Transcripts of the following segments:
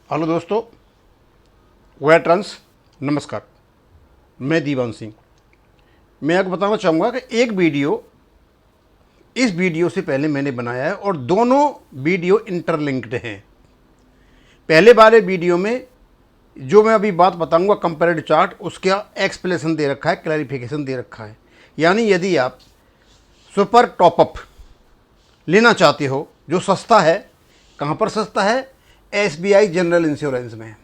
Hello दोस्तों, wire trans नमस्कार। मैं दीवान सिंह। मैं आपको बताना चाहूँगा कि एक वीडियो इस वीडियो से पहले मैंने बनाया है और दोनों वीडियो इंटरलिंक्ड हैं। पहले वाले वीडियो में जो मैं अभी बात बताऊंगा कंपैरेटिव चार्ट, उसका एक्सप्लेनेशन दे रखा है, क्लैरिफिकेशन दे रखा है। यानी यदि आप सुपर टॉपअप लेना चाहते हो जो सस्ता है, कहाँ पर सस्ता है? SBI जनरल इंश्योरेंस में।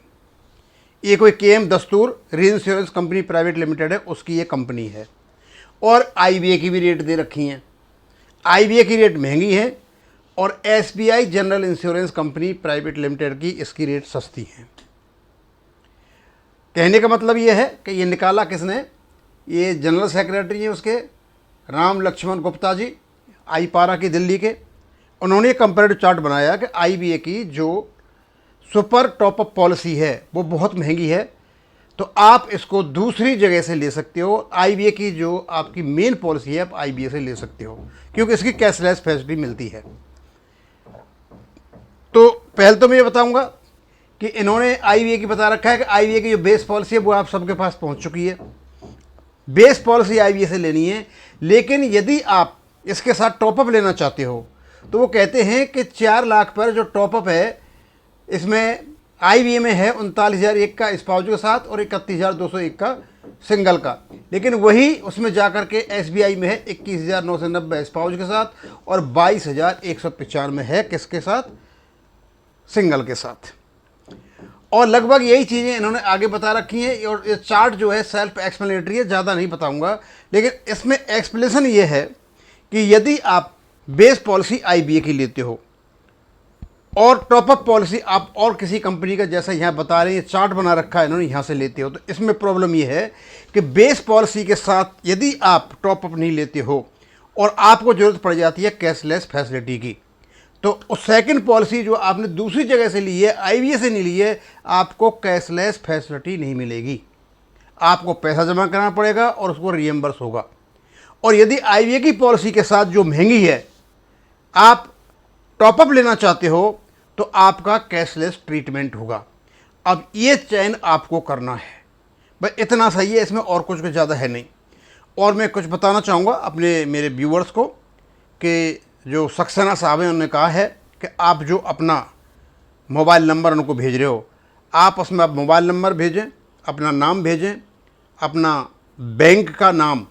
ये कोई KM दस्तूर री इंश्योरेंस कंपनी प्राइवेट लिमिटेड है, उसकी ये कंपनी है। और IBA की भी रेट दे रखी हैं। IBA की रेट महंगी है और SBI general insurance company private limited की इसकी रेट सस्ती है। कहने का मतलब ये है कि ये निकाला किसने? ये जनरल सेक्रेटरी हैं उसके, राम लक्ष्मण गुप्ता जी, आई पारा की दिल्ली के। उन्होंने कंपैरेटिव चार्ट बनाया कि IBA की जो सुपर टॉपअप पॉलिसी है वो बहुत महंगी है, तो आप इसको दूसरी जगह से ले सकते हो। IBA की जो आपकी मेन पॉलिसी है आप IBA से ले सकते हो, क्योंकि इसकी कैशलेस फैसिलिटी मिलती है। तो पहले तो मैं ये बताऊंगा कि इन्होंने IBA की बता रखा है कि IBA की जो बेस पॉलिसी है वो आप सबके पास पहुंच चुकी है। बेस पॉलिसी IBA से लेनी है, लेकिन यदि आप इसके साथ टॉपअप लेना चाहते हो तो वो कहते हैं कि 4 लाख पर जो टॉपअप है, इसमें IBA में है 39,001 का स्पाउस के साथ और 31,201 का सिंगल का। लेकिन वही उसमें जाकर के SBI में है 21,990 स्पाउस के साथ और 22,195 है किसके साथ? सिंगल के साथ। और लगभग यही चीज़ें इन्होंने आगे बता रखी हैं। और ये चार्ट जो है सेल्फ एक्सप्लेनेटरी है, ज़्यादा नहीं बताऊंगा, लेकिन इसमें एक्सप्लेनेशन ये है कि यदि आप बेस पॉलिसी IBA की लेते हो और टॉपअप पॉलिसी आप और किसी कंपनी का, जैसा यहाँ बता रहे हैं, चार्ट बना रखा है इन्होंने, यहाँ से लेते हो, तो इसमें प्रॉब्लम ये है कि बेस पॉलिसी के साथ यदि आप टॉपअप नहीं लेते हो और आपको ज़रूरत पड़ जाती है कैशलेस फैसिलिटी की, तो उस सेकंड पॉलिसी जो आपने दूसरी जगह से ली है, IBA से नहीं ली है, आपको कैशलेस फैसिलिटी नहीं मिलेगी। आपको पैसा जमा करना पड़ेगा और उसको रिएम्बर्स होगा। और यदि IBA की पॉलिसी के साथ जो महंगी है, आप टॉपअप लेना चाहते हो तो आपका कैशलेस ट्रीटमेंट होगा। अब ये चयन आपको करना है, बस इतना सही है, इसमें और कुछ ज़्यादा है नहीं। और मैं कुछ बताना चाहूँगा अपने मेरे व्यूअर्स को कि जो सक्सेना साहब हैं उन्होंने कहा है कि आप जो अपना मोबाइल नंबर उनको भेज रहे हो, आप उसमें आप मोबाइल नंबर भेजें, अपना नाम भेजें, अपना बैंक का नाम,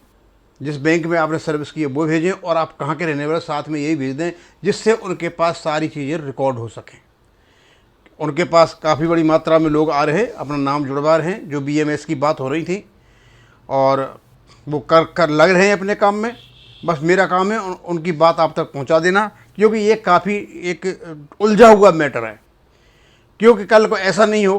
जिस बैंक में आपने सर्विस की है वो भेजें, और आप कहाँ के रहने वाले साथ में यही भेज दें, जिससे उनके पास सारी चीज़ें रिकॉर्ड हो सकें। उनके पास काफ़ी बड़ी मात्रा में लोग आ रहे हैं, अपना नाम जुड़वा रहे हैं, जो BMS की बात हो रही थी, और वो कर लग रहे हैं अपने काम में। बस मेरा काम है उनकी बात आप तक पहुंचा देना, क्योंकि ये काफ़ी एक उलझा हुआ मैटर है। क्योंकि कल को ऐसा नहीं हो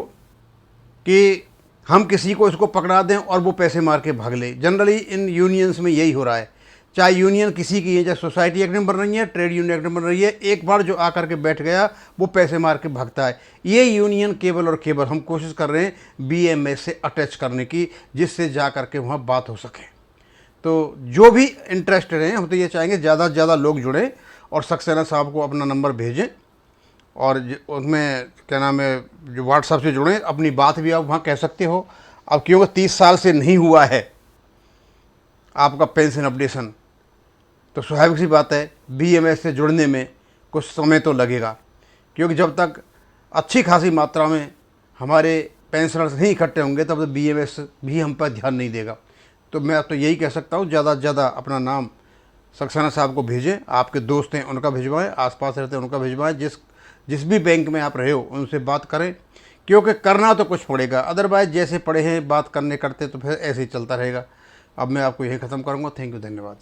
कि हम किसी को इसको पकड़ा दें और वो पैसे मार के भाग ले। जनरली इन यूनियंस में यही हो रहा है, चाहे यूनियन किसी की है, चाहे सोसाइटी एक्ट में बन रही है, ट्रेड यूनियन एक्ट में बन रही है, एक बार जो आकर के बैठ गया वो पैसे मार के भागता है। ये यूनियन केवल और केवल हम कोशिश कर रहे हैं BMS से अटैच करने की, जिससे जा कर के वहाँ बात हो सके। तो जो भी इंटरेस्टेड हैं, हम तो ये चाहेंगे ज़्यादा से ज़्यादा लोग जुड़ें और सक्सेना साहब को अपना नंबर भेजें, और उसमें क्या नाम है, जो WhatsApp से जुड़ें, अपनी बात भी आप वहाँ कह सकते हो। अब क्योंकि 30 साल से नहीं हुआ है आपका पेंशन अपडेशन, तो स्वाभाविक सी बात है BMS से जुड़ने में कुछ समय तो लगेगा, क्योंकि जब तक अच्छी खासी मात्रा में हमारे पेंशनर्स नहीं इकट्ठे होंगे तब तक BMS भी हम पर ध्यान नहीं देगा। तो मैं तो यही कह सकता हूँ, ज़्यादा से ज़्यादा अपना नाम सक्सेना साहब को भेजें, आपके दोस्त हैं उनका भिजवाएं, आसपास रहते हैं उनका भिजवाएं, जिस भी बैंक में आप रहे हो उनसे बात करें, क्योंकि करना तो कुछ पड़ेगा। अदरवाइज़ जैसे पड़े हैं बात करते तो फिर ऐसे ही चलता रहेगा। अब मैं आपको यही ख़त्म करूँगा। थैंक यू, धन्यवाद।